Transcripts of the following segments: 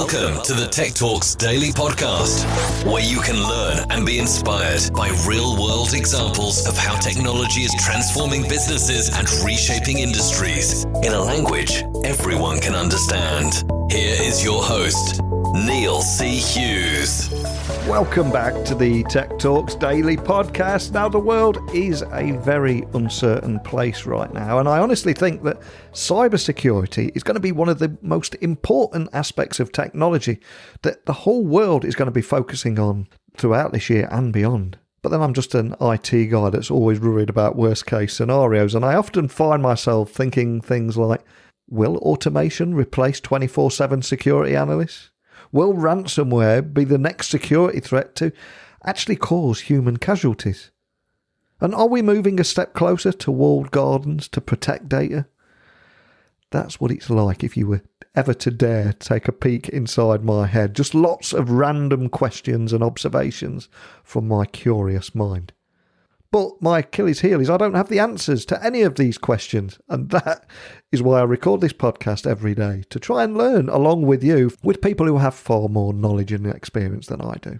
Welcome to the Tech Talks Daily Podcast, where you can learn and be inspired by real-world examples of how technology is transforming businesses and reshaping industries in a language everyone can understand. Here is your host, Neil C. Hughes. Welcome back to the Tech Talks Daily Podcast. Now, the world is a very uncertain place right now, and I honestly think that cybersecurity is going to be one of the most important aspects of technology that the whole world is going to be focusing on throughout this year and beyond. But then I'm just an IT guy that's always worried about worst case scenarios, and I often find myself thinking things like, will automation replace 24/7 security analysts? Will ransomware be the next security threat to actually cause human casualties? And are we moving a step closer to walled gardens to protect data? That's what it's like if you were ever to dare take a peek inside my head. Just lots of random questions and observations from my curious mind. But my Achilles heel is I don't have the answers to any of these questions. And that is why I record this podcast every day, to try and learn along with you, with people who have far more knowledge and experience than I do.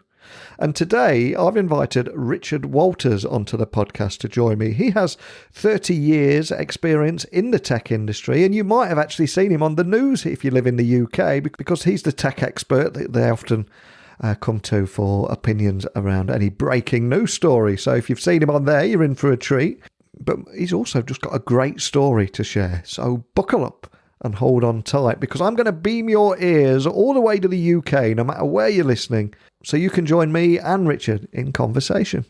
And today I've invited Richard Walters onto the podcast to join me. He has 30 years experience in the tech industry, and you might have actually seen him on the news if you live in the UK, because he's the tech expert that they often come to for opinions around any breaking news story. So if you've seen him on there, you're in for a treat. But he's also just got a great story to share. So buckle up and hold on tight, because I'm going to beam your ears all the way to the UK, no matter where you're listening, so you can join me and Richard in conversation.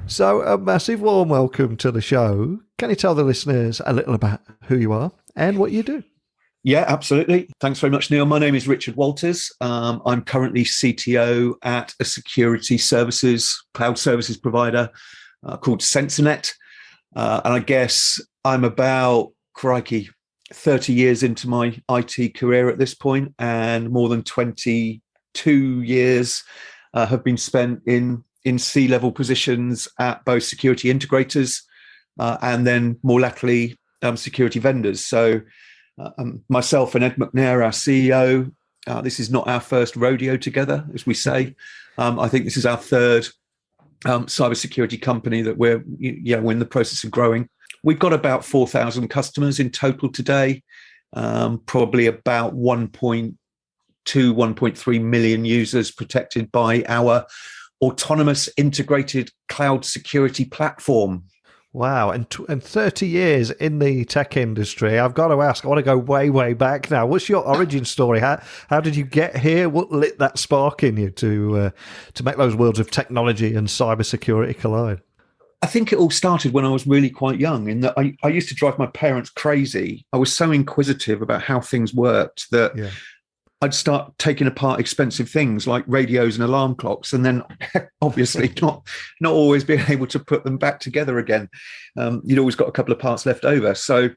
So a massive warm welcome to the show. Can you tell the listeners a little about who you are and what you do? Yeah, absolutely. Thanks very much, Neil. My name is Richard Walters. I'm currently CTO at a security services, cloud services provider called Censornet. And I guess I'm about, 30 years into my IT career at this point, and more than 22 years have been spent in C-level positions at both security integrators and then more latterly security vendors. So myself and Ed McNair, our CEO, this is not our first rodeo together, as we say. I think this is our third cybersecurity company that we're in the process of growing. We've got about 4,000 customers in total today, probably about 1.2, 1.3 million users protected by our autonomous integrated cloud security platform. Wow, and 30 years in the tech industry. I've got to ask, I want to go way, way back now. What's your origin story? How did you get here? What lit that spark in you to make those worlds of technology and cybersecurity collide? I think it all started when I was really quite young, in that I used to drive my parents crazy. I was so inquisitive about how things worked that I'd start taking apart expensive things like radios and alarm clocks, and then obviously not always being able to put them back together again. You'd always got a couple of parts left over. So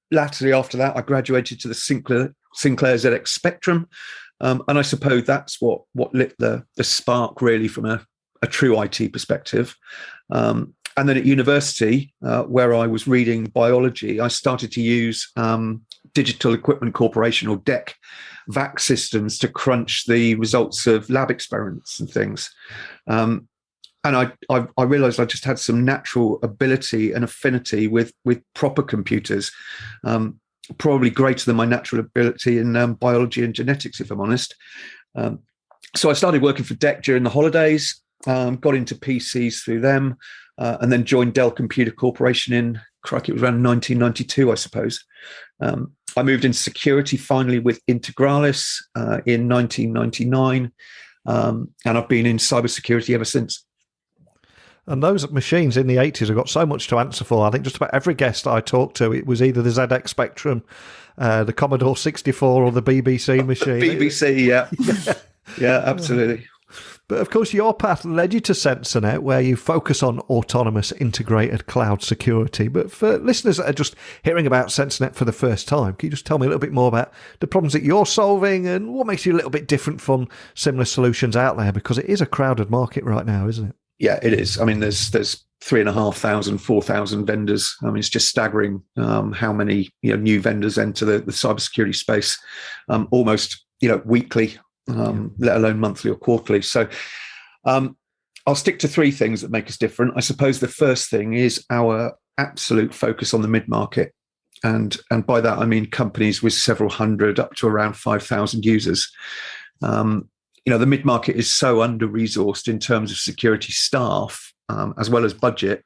latterly after that, I graduated to the Sinclair ZX Spectrum. And I suppose that's what lit the spark really from a true IT perspective. And then at university, where I was reading biology, I started to use Digital Equipment Corporation, or DEC, VAC systems to crunch the results of lab experiments and things. And I realized I just had some natural ability and affinity with proper computers, probably greater than my natural ability in biology and genetics, if I'm honest. So I started working for DEC during the holidays, got into PCs through them, and then joined Dell Computer Corporation it was around 1992, I suppose. I moved into security finally with Integralis in 1999, and I've been in cybersecurity ever since. And those machines in the 80s have got so much to answer for. I think just about every guest I talked to, it was either the ZX Spectrum, the Commodore 64, or the BBC machine. BBC, yeah. Yeah, absolutely. But of course, your path led you to Censornet, where you focus on autonomous integrated cloud security. But for listeners that are just hearing about Censornet for the first time, can you just tell me a little bit more about the problems that you're solving and what makes you a little bit different from similar solutions out there? Because it is a crowded market right now, isn't it? Yeah, it is. I mean, there's 3,500, 4,000 vendors. I mean, it's just staggering how many new vendors enter the cybersecurity space. Almost weekly, let alone monthly or quarterly. So I'll stick to three things that make us different. I suppose the first thing is our absolute focus on the mid-market. And by that, I mean companies with several hundred up to around 5,000 users. The mid-market is so under-resourced in terms of security staff, as well as budget,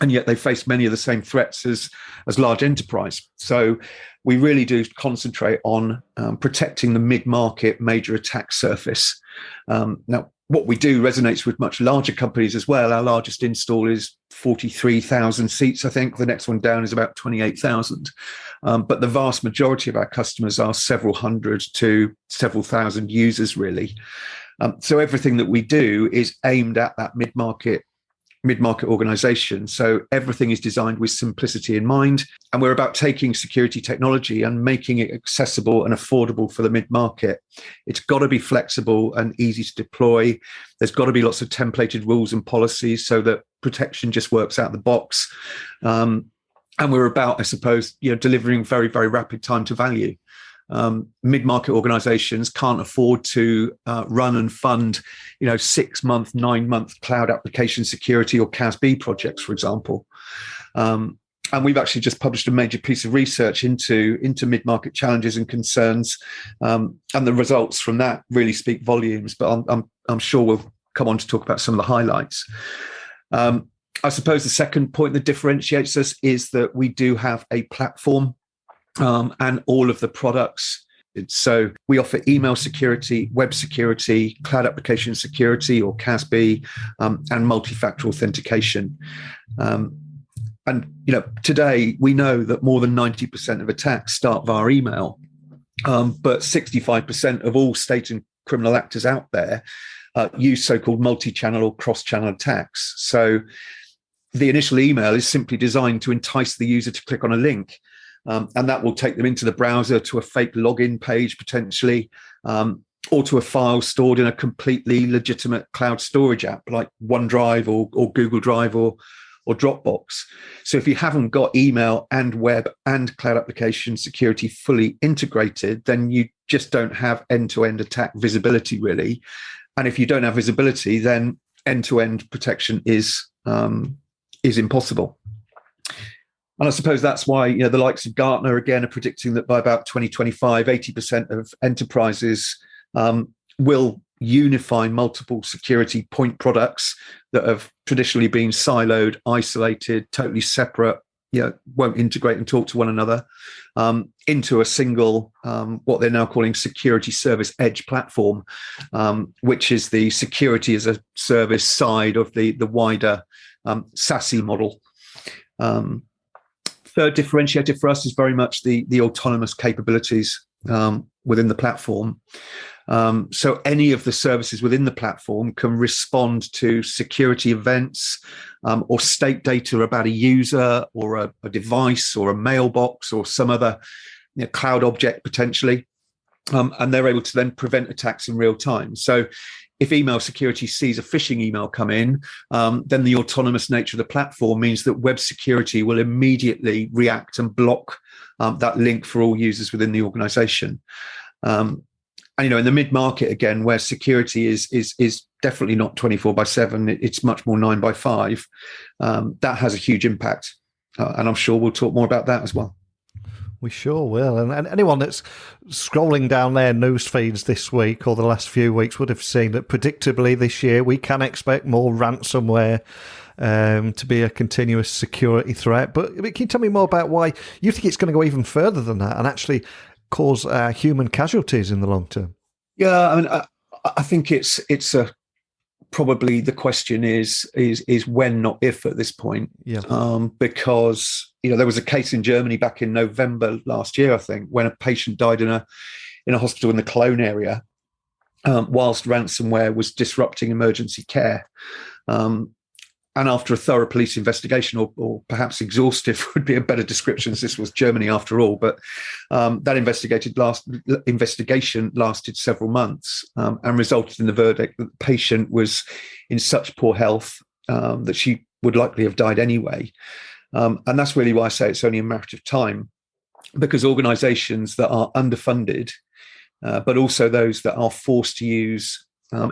and yet they face many of the same threats as large enterprise. So we really do concentrate on protecting the mid-market major attack surface. Now, what we do resonates with much larger companies as well. Our largest install is 43,000 seats, I think. The next one down is about 28,000. But the vast majority of our customers are several hundred to several thousand users, really. So everything that we do is aimed at that mid-market organization. So everything is designed with simplicity in mind. And we're about taking security technology and making it accessible and affordable for the mid-market. It's got to be flexible and easy to deploy. There's got to be lots of templated rules and policies so that protection just works out the box. And we're about, I suppose, delivering very, very rapid time to value. Mid-market organizations can't afford to run and fund 6-month, 9-month cloud application security or CASB projects, for example. And we've actually just published a major piece of research into mid-market challenges and concerns, and the results from that really speak volumes. But I'm sure we'll come on to talk about some of the highlights. I suppose the second point that differentiates us is that we do have a platform. And all of the products. So we offer email security, web security, cloud application security or CASB, and multi-factor authentication. And today we know that more than 90% of attacks start via email, but 65% of all state and criminal actors out there use so-called multi-channel or cross-channel attacks. So the initial email is simply designed to entice the user to click on a link. And that will take them into the browser to a fake login page, potentially, or to a file stored in a completely legitimate cloud storage app like OneDrive or Google Drive or Dropbox. So if you haven't got email and web and cloud application security fully integrated, then you just don't have end-to-end attack visibility, really. And if you don't have visibility, then end-to-end protection is impossible. And I suppose that's why the likes of Gartner, again, are predicting that by about 2025, 80% of enterprises will unify multiple security point products that have traditionally been siloed, isolated, totally separate, won't integrate and talk to one another, into a single, what they're now calling security service edge platform, which is the security as a service side of the wider SASE model. Third differentiator for us is very much the autonomous capabilities within the platform. So any of the services within the platform can respond to security events or state data about a user or a device or a mailbox or some other cloud object potentially. And they're able to then prevent attacks in real time. So if email security sees a phishing email come in, then the autonomous nature of the platform means that web security will immediately react and block that link for all users within the organization. And in the mid-market, again, where security is definitely not 24/7, it's much more 9/5. That has a huge impact. And I'm sure we'll talk more about that as well. We sure will. And anyone that's scrolling down their news feeds this week or the last few weeks would have seen that predictably this year we can expect more ransomware to be a continuous security threat. But can you tell me more about why you think it's going to go even further than that and actually cause human casualties in the long term? Yeah, I mean, I think it's a probably the question is when, not if, at this point. Yeah. Because there was a case in Germany back in November last year, I think, when a patient died in a hospital in the Cologne area, whilst ransomware was disrupting emergency care. And after a thorough police investigation, or perhaps exhaustive would be a better description, as this was Germany after all, but that investigation lasted several months and resulted in the verdict that the patient was in such poor health that she would likely have died anyway. And that's really why I say it's only a matter of time, because organizations that are underfunded but also those that are forced to use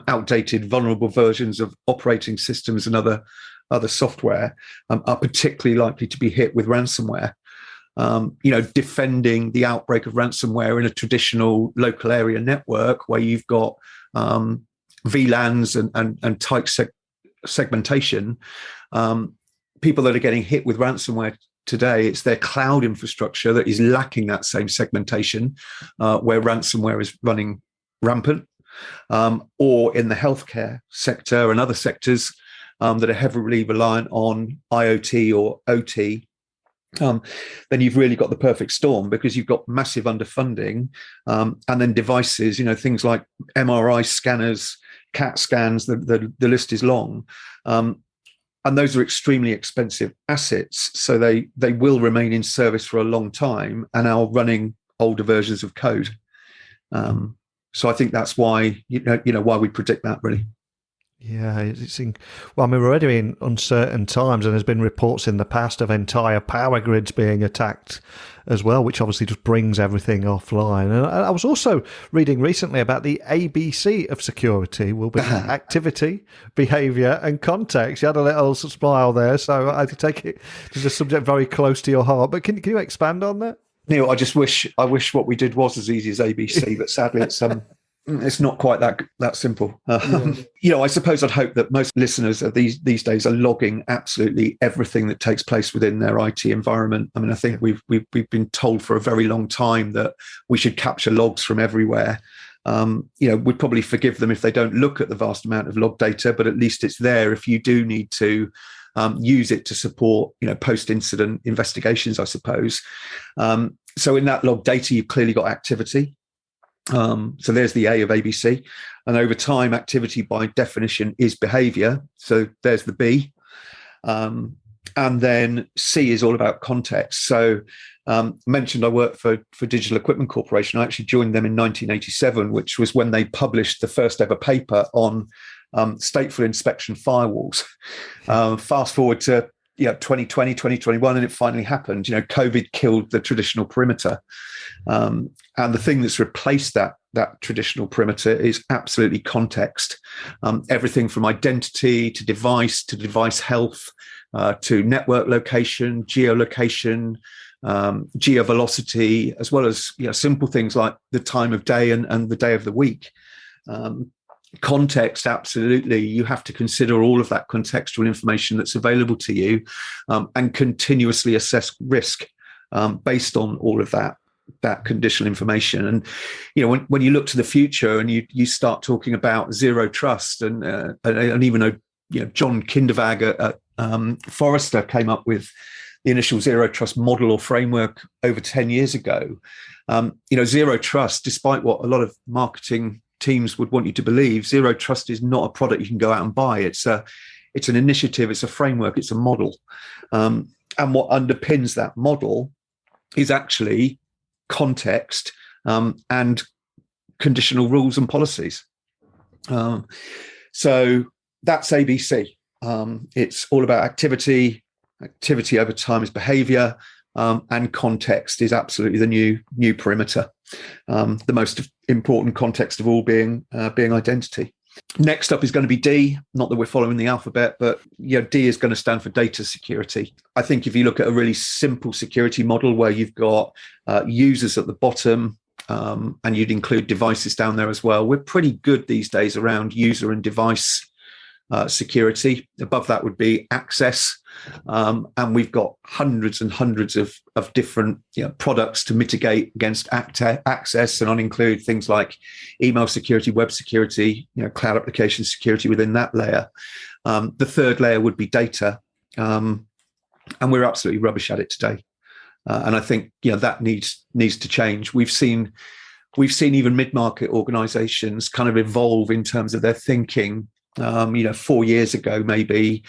outdated, vulnerable versions of operating systems and other software are particularly likely to be hit with ransomware. Defending the outbreak of ransomware in a traditional local area network where you've got VLANs and tight segmentation, people that are getting hit with ransomware today, it's their cloud infrastructure that is lacking that same segmentation, where ransomware is running rampant, or in the healthcare sector and other sectors that are heavily reliant on IoT or OT. Then you've really got the perfect storm, because you've got massive underfunding, and then devices, things like MRI scanners, CAT scans, the list is long. And those are extremely expensive assets. So they will remain in service for a long time and are running older versions of code. So I think that's why, why we predict that, really. Yeah, we're already in uncertain times, and there's been reports in the past of entire power grids being attacked as well, which obviously just brings everything offline. And I was also reading recently about the ABC of security will be activity, behaviour and context. You had a little smile there, so I take it as a subject very close to your heart. But can you expand on that? Neil, I wish what we did was as easy as ABC, but sadly it's not quite that simple. I suppose I'd hope that most listeners of these days are logging absolutely everything that takes place within their IT environment. I mean, I think we've been told for a very long time that we should capture logs from everywhere. We'd probably forgive them if they don't look at the vast amount of log data, but at least it's there if you do need to use it to support, post-incident investigations, I suppose. So in that log data, you've clearly got activity. So there's the A of ABC, and over time, activity by definition is behavior. So there's the B, and then C is all about context. So mentioned I worked for Digital Equipment Corporation. I actually joined them in 1987, which was when they published the first ever paper on stateful inspection firewalls. Fast forward to 2020, 2021, and it finally happened. COVID killed the traditional perimeter. And the thing that's replaced that traditional perimeter is absolutely context. Everything from identity to device health, to network location, geolocation, geovelocity, as well as simple things like the time of day and the day of the week. Context, absolutely. You have to consider all of that contextual information that's available to you, and continuously assess risk based on all of that conditional information. And when you look to the future and you start talking about zero trust, and even though John Kindervag at Forrester came up with the initial zero trust model or framework over 10 years ago, zero trust, despite what a lot of marketing teams would want you to believe, zero trust is not a product you can go out and buy. It's an initiative, it's a framework, it's a model. And what underpins that model is actually context and conditional rules and policies. So that's ABC. It's all about activity. Activity over time is behavior, and context is absolutely the new perimeter. The most important context of all being identity. Next up is going to be D. Not that we're following the alphabet, but D is going to stand for data security. I think if you look at a really simple security model where you've got users at the bottom, and you'd include devices down there as well, we're pretty good these days around user and device security. Above that would be access. And we've got hundreds and hundreds of different products to mitigate against access, and I'll include things like email security, web security, cloud application security within that layer. The third layer would be data, and we're absolutely rubbish at it today. And I think that needs to change. We've seen even mid-market organizations kind of evolve in terms of their thinking. 4 years ago, maybe,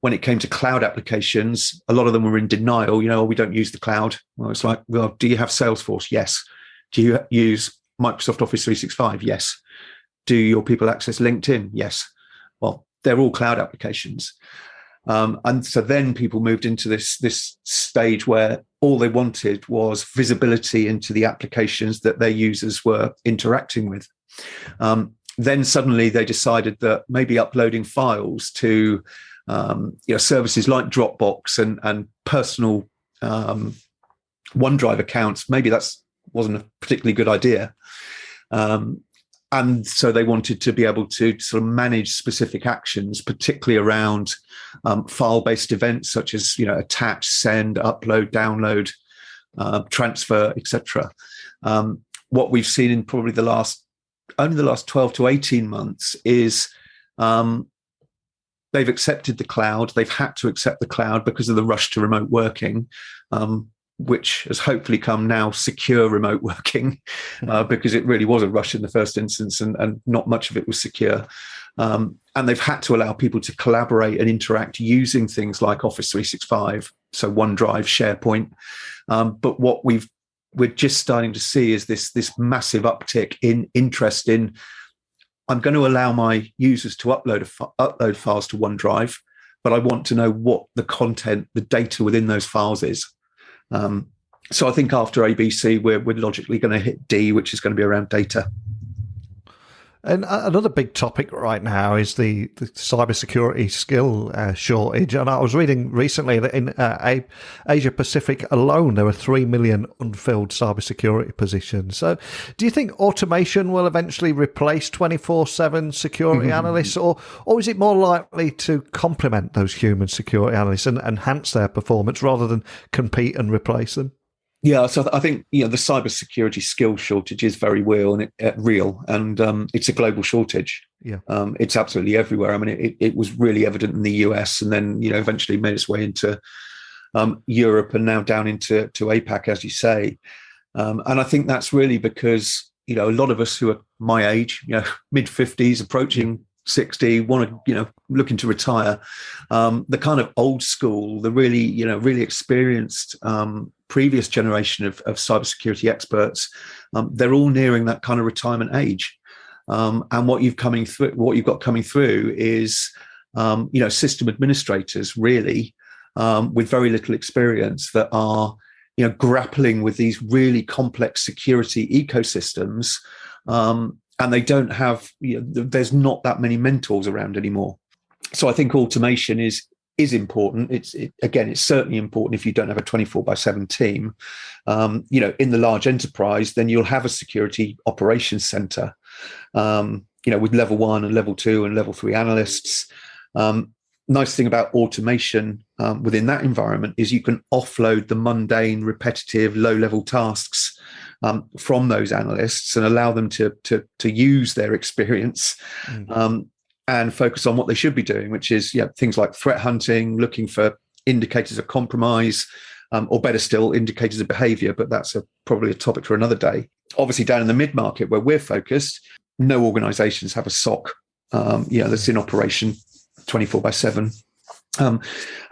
when it came to cloud applications, a lot of them were in denial. We don't use the cloud. Well, it's like, well, do you have Salesforce? Yes. Do you use Microsoft Office 365? Yes. Do your people access LinkedIn? Yes. Well, they're all cloud applications. And so then people moved into this stage where all they wanted was visibility into the applications that their users were interacting with. Then suddenly they decided that maybe uploading files to services like Dropbox and personal OneDrive accounts, maybe that wasn't a particularly good idea. And so they wanted to be able to sort of manage specific actions, particularly around file-based events such as attach, send, upload, download, transfer, etc. What we've seen in probably the last 12 to 18 months is they've accepted the cloud. They've had to accept the cloud because of the rush to remote working, which has hopefully come now secure remote working, because it really was a rush in the first instance and not much of it was secure. And they've had to allow people to collaborate and interact using things like Office 365, so OneDrive, SharePoint. But what we're just starting to see is this massive uptick in interest in, I'm going to allow my users to upload files to OneDrive, but I want to know what the content, the data within those files is. So I think after ABC, we're logically going to hit D, which is going to be around data. And another big topic right now is the cybersecurity skill shortage. And I was reading recently that in Asia Pacific alone, there were 3 million unfilled cybersecurity positions. So do you think automation will eventually replace 24/7 security analysts, or is it more likely to complement those human security analysts and enhance their performance rather than compete and replace them? Yeah, so I think the cybersecurity skill shortage is very real, and it's a global shortage. Yeah, it's absolutely everywhere. I mean, it was really evident in the US, and then eventually made its way into Europe, and now down into APAC, as you say. And I think that's really because a lot of us who are my age, mid-50s, approaching 60, want to looking to retire. The kind of old school, the really experienced previous generation of cybersecurity experts, they're all nearing that kind of retirement age. And what you've got coming through is system administrators really with very little experience that are grappling with these really complex security ecosystems. And they don't have, there's not that many mentors around anymore. So I think automation is important. It's certainly important if you don't have a 24/7 team. In the large enterprise, then you'll have a security operations center, with level 1 and level 2 and level 3 analysts. Nice thing about automation within that environment is you can offload the mundane, repetitive, low-level tasks from those analysts and allow them to use their experience and focus on what they should be doing, which is things like threat hunting, looking for indicators of compromise, or better still, indicators of behaviour. But that's probably a topic for another day. Obviously, down in the mid-market where we're focused, no organisations have a SOC that's in operation 24/7. And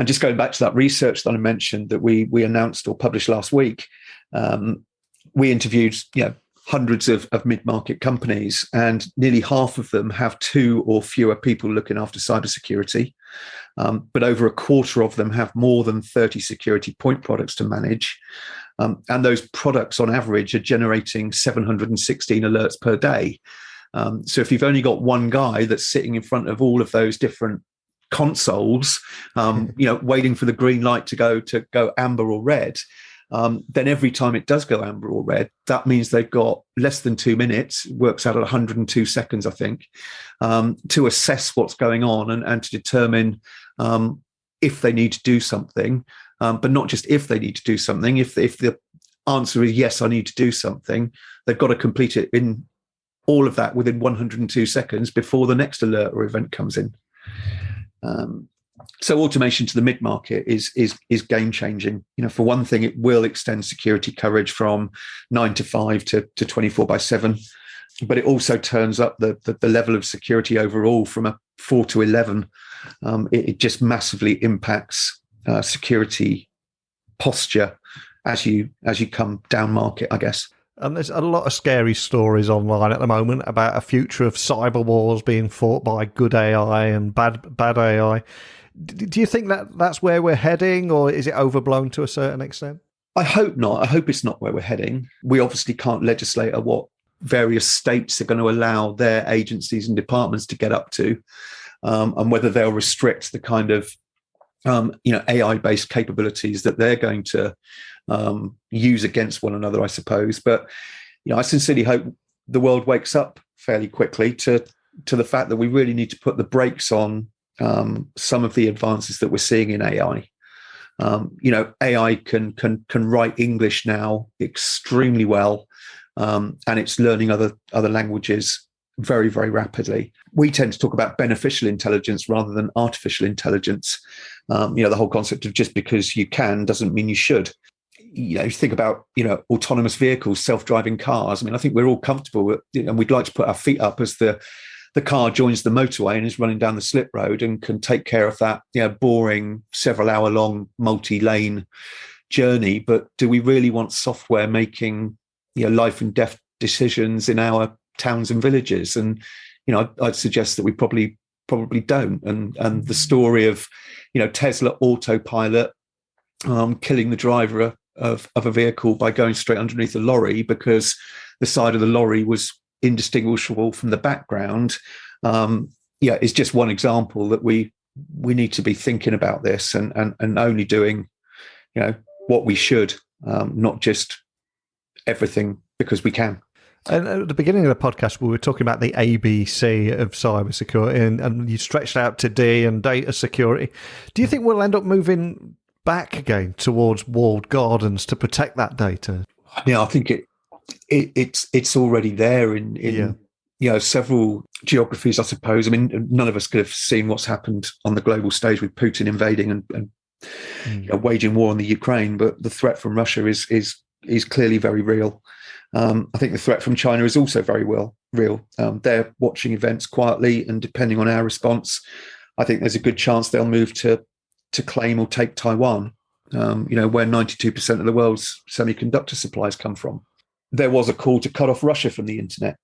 just going back to that research that I mentioned that we announced or published last week, we interviewed hundreds of mid-market companies, and nearly half of them have 2 or fewer people looking after cybersecurity. But over a quarter of them have more than 30 security point products to manage. And those products on average are generating 716 alerts per day. So if you've only got one guy that's sitting in front of all of those different consoles, waiting for the green light to go amber or red, then every time it does go amber or red, that means they've got less than 2 minutes, works out at 102 seconds, I think, to assess what's going on and to determine if they need to do something, but not just if they need to do something. If the answer is yes, I need to do something, they've got to complete it in all of that within 102 seconds before the next alert or event comes in. So automation to the mid-market is game changing. For one thing, it will extend security coverage from 9 to 5 to 24/7, but it also turns up the level of security overall from a 4 to 11. It just massively impacts security posture as you come down market, I guess. And there's a lot of scary stories online at the moment about a future of cyber wars being fought by good AI and bad AI. Do you think that that's where we're heading, or is it overblown to a certain extent? I hope not. I hope it's not where we're heading. We obviously can't legislate at what various states are going to allow their agencies and departments to get up to, and whether they'll restrict the kind of AI-based capabilities that they're going to use against one another, I suppose. But I sincerely hope the world wakes up fairly quickly to the fact that we really need to put the brakes on some of the advances that we're seeing in AI. AI can write English now extremely well, and it's learning other languages very, very rapidly. We tend to talk about beneficial intelligence rather than artificial intelligence. The whole concept of just because you can doesn't mean you should. You think about autonomous vehicles, self-driving cars. I mean, I think we're all comfortable with, and we'd like to put our feet up as the car joins the motorway and is running down the slip road and can take care of that boring several hour long multi-lane journey. But do we really want software making life and death decisions in our towns and villages? And I'd suggest that we probably don't. And the story of Tesla autopilot killing the driver of a vehicle by going straight underneath a lorry because the side of the lorry was indistinguishable from the background, is just one example that we need to be thinking about this and only doing what we should, not just everything because we can. And at the beginning of the podcast, we were talking about the ABC of cybersecurity, and you stretched out to D and data security. Do you think we'll end up moving back again towards walled gardens to protect that data? Yeah, I think it's already there in several geographies, I suppose. I mean, none of us could have seen what's happened on the global stage with Putin invading and waging war on the Ukraine, but the threat from Russia is clearly very real. I think the threat from China is also very real. They're watching events quietly, and depending on our response, I think there's a good chance they'll move to claim or take Taiwan, where 92% of the world's semiconductor supplies come from. There was a call to cut off Russia from the internet.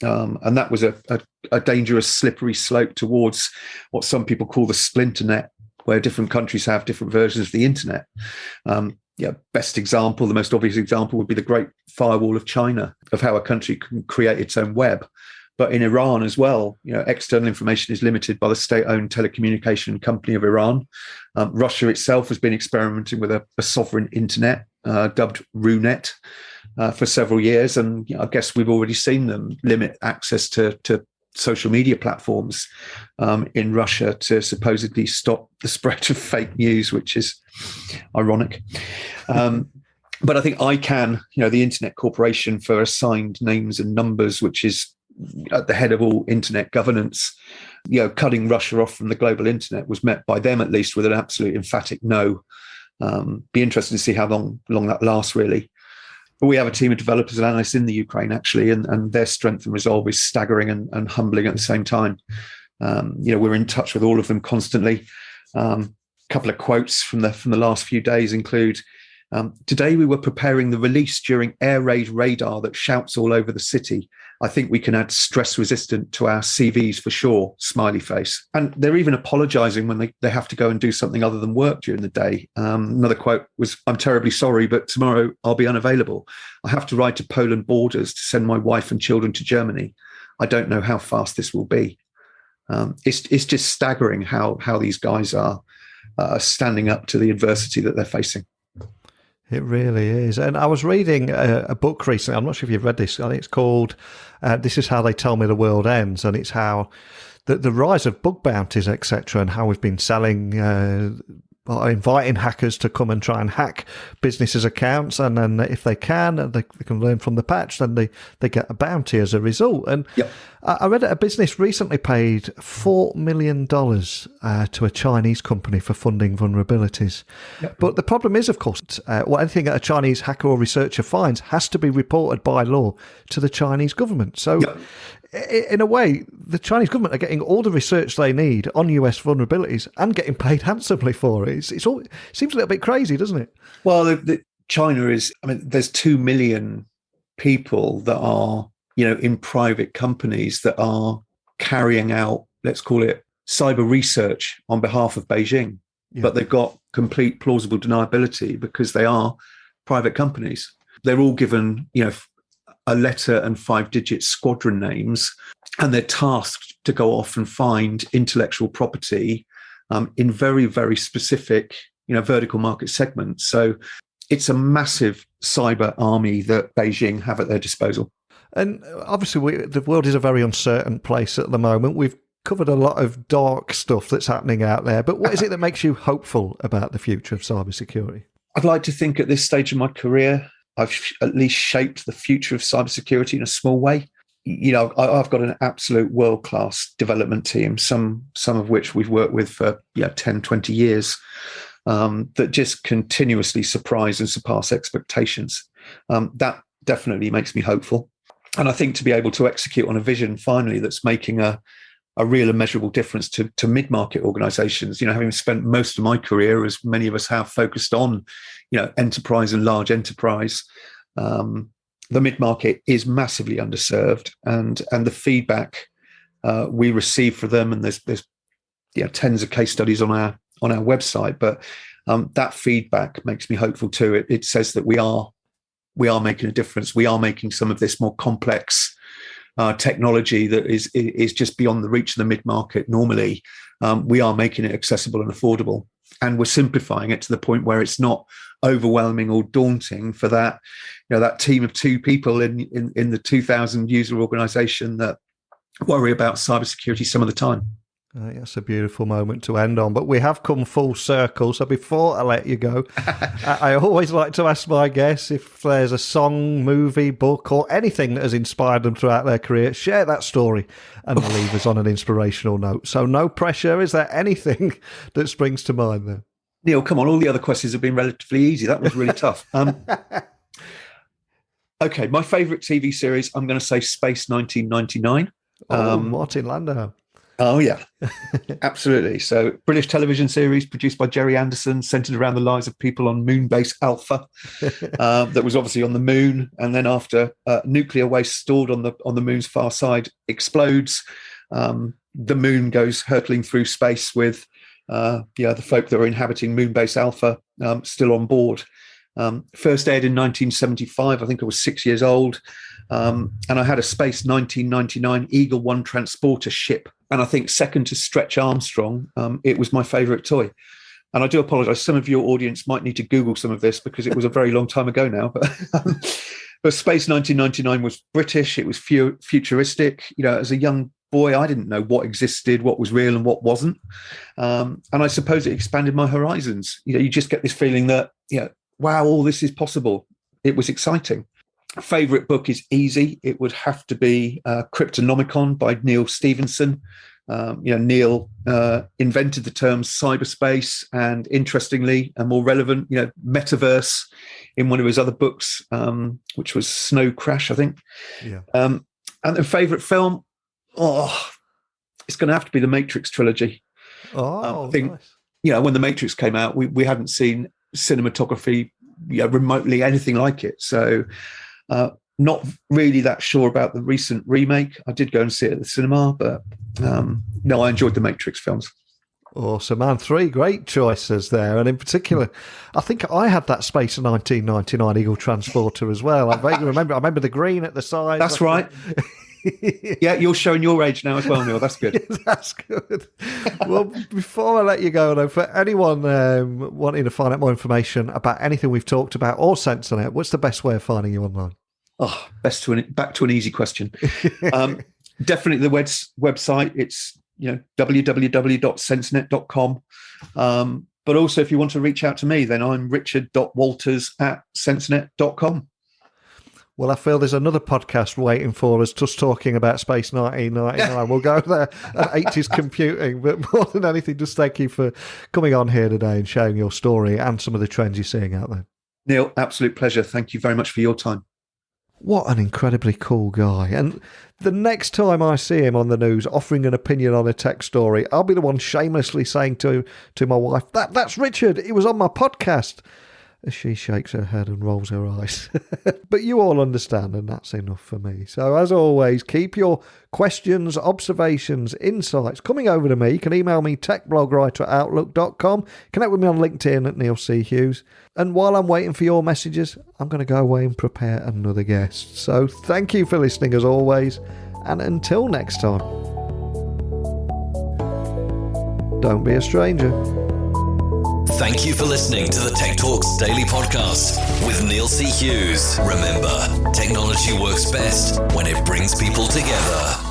And that was a dangerous, slippery slope towards what some people call the splinter net, where different countries have different versions of the internet. Best example, the most obvious example would be the Great Firewall of China, of how a country can create its own web. But in Iran as well, external information is limited by the state-owned telecommunication company of Iran. Russia itself has been experimenting with a sovereign internet, dubbed RuNet, for several years. And I guess we've already seen them limit access to social media platforms in Russia to supposedly stop the spread of fake news, which is ironic. But I think ICANN, the Internet Corporation for Assigned Names and Numbers, which is at the head of all internet governance, cutting Russia off from the global internet was met by them, at least, with an absolute emphatic no. Be interested to see how long that lasts, really. But we have a team of developers and analysts in the Ukraine, actually, and their strength and resolve is staggering and humbling at the same time. We're in touch with all of them constantly. A couple of quotes from the last few days include, today we were preparing the release during air raid radar that shouts all over the city. I think we can add stress resistant to our CVs for sure, smiley face. And they're even apologizing when they have to go and do something other than work during the day. Another quote was, I'm terribly sorry, but tomorrow I'll be unavailable. I have to ride to Poland borders to send my wife and children to Germany. I don't know how fast this will be. It's just staggering how these guys are standing up to the adversity that they're facing. It really is. And I was reading a book recently. I'm not sure if you've read this. I think it's called This Is How They Tell Me the World Ends. And it's how the rise of bug bounties, etc., and how we've been selling, inviting hackers to come and try and hack businesses' accounts. And then if they can, they can learn from the patch, then they get a bounty as a result. And yep. I read that a business recently paid $4 million to a Chinese company for funding vulnerabilities. Yep. But the problem is, of course, anything that a Chinese hacker or researcher finds has to be reported by law to the Chinese government. So yep. In a way, the Chinese government are getting all the research they need on US vulnerabilities and getting paid handsomely for it. It seems a little bit crazy, doesn't it? Well, China is, there's 2 million people that are, in private companies that are carrying out, let's call it, cyber research on behalf of Beijing. Yeah. But they've got complete plausible deniability because they are private companies. They're all given, a letter and 5-digit squadron names, and they're tasked to go off and find intellectual property in very, very specific, vertical market segments. So it's a massive cyber army that Beijing have at their disposal. And obviously, the world is a very uncertain place at the moment. We've covered a lot of dark stuff that's happening out there. But what is it that makes you hopeful about the future of cybersecurity? I'd like to think at this stage of my career, I've at least shaped the future of cybersecurity in a small way. I've got an absolute world-class development team, some of which we've worked with for 10, 20 years, that just continuously surprise and surpass expectations. That definitely makes me hopeful. And I think to be able to execute on a vision finally that's making a real and measurable difference to mid-market organizations, having spent most of my career, as many of us have, focused on, enterprise and large enterprise. The mid-market is massively underserved, and the feedback we receive for them, and there's tens of case studies on our website, but that feedback makes me hopeful too. It says that we are making a difference. We are making some of this more complex technology that is just beyond the reach of the mid-market normally. We are making it accessible and affordable, and we're simplifying it to the point where it's not overwhelming or daunting for that team of 2 people in the 2,000 user organization that worry about cybersecurity some of the time. That's a beautiful moment to end on, but we have come full circle. So before I let you go, I always like to ask my guests if there's a song, movie, book, or anything that has inspired them throughout their career. Share that story and leave us on an inspirational note. So no pressure. Is there anything that springs to mind there? Neil, come on. All the other questions have been relatively easy. That was really tough. Okay, my favourite TV series, I'm going to say Space 1999. Martin Landau. Oh, yeah, absolutely. So British television series produced by Jerry Anderson, centered around the lives of people on Moonbase Alpha, that was obviously on the moon. And then after nuclear waste stored on the moon's far side explodes, the moon goes hurtling through space with the folk that were inhabiting Moonbase Alpha still on board. First aired in 1975. I think I was 6 years old. And I had a Space 1999 Eagle 1 transporter ship. And I think second to Stretch Armstrong, it was my favourite toy. And I do apologise. Some of your audience might need to Google some of this because it was a very long time ago now. But Space 1999 was British. It was futuristic. As a young boy, I didn't know what existed, what was real and what wasn't. And I suppose it expanded my horizons. You just get this feeling that, wow, all this is possible. It was exciting. Favorite book is easy. It would have to be Cryptonomicon by Neil Stephenson. Neil invented the term cyberspace and, interestingly and more relevant, metaverse in one of his other books, which was Snow Crash, I think. Yeah. And the favorite film, it's going to have to be the Matrix trilogy. I think, nice. When the Matrix came out, we hadn't seen cinematography remotely anything like it. So not really that sure about the recent remake. I did go and see it at the cinema, but no, I enjoyed the Matrix films. Awesome, and 3 great choices there. And in particular, I think I had that Space 1999 Eagle transporter as well. I vaguely remember the green at the side. That's right. Yeah, you're showing your age now as well, Neil. That's good. That's good. Well, before I let you go, though, for anyone wanting to find out more information about anything we've talked about or Censornet, what's the best way of finding you online? Back to an easy question. Definitely the website. It's www.censornet.com. But also, if you want to reach out to me, then I'm richard.walters@censornet.com. Well, I feel there's another podcast waiting for us just talking about Space 1999. We'll go there at 80s computing. But more than anything, just thank you for coming on here today and sharing your story and some of the trends you're seeing out there. Neil, absolute pleasure. Thank you very much for your time. What an incredibly cool guy. And the next time I see him on the news offering an opinion on a tech story, I'll be the one shamelessly saying to my wife, that's Richard. He was on my podcast. as she shakes her head and rolls her eyes. But you all understand, and that's enough for me. So as always, keep your questions, observations, insights coming over to me. You can email me techblogwriter@outlook.com. Connect with me on LinkedIn at Neil C. Hughes. And while I'm waiting for your messages, I'm going to go away and prepare another guest. So thank you for listening as always. And until next time, don't be a stranger. Thank you for listening to the Tech Talks Daily Podcast with Neil C. Hughes. Remember, technology works best when it brings people together.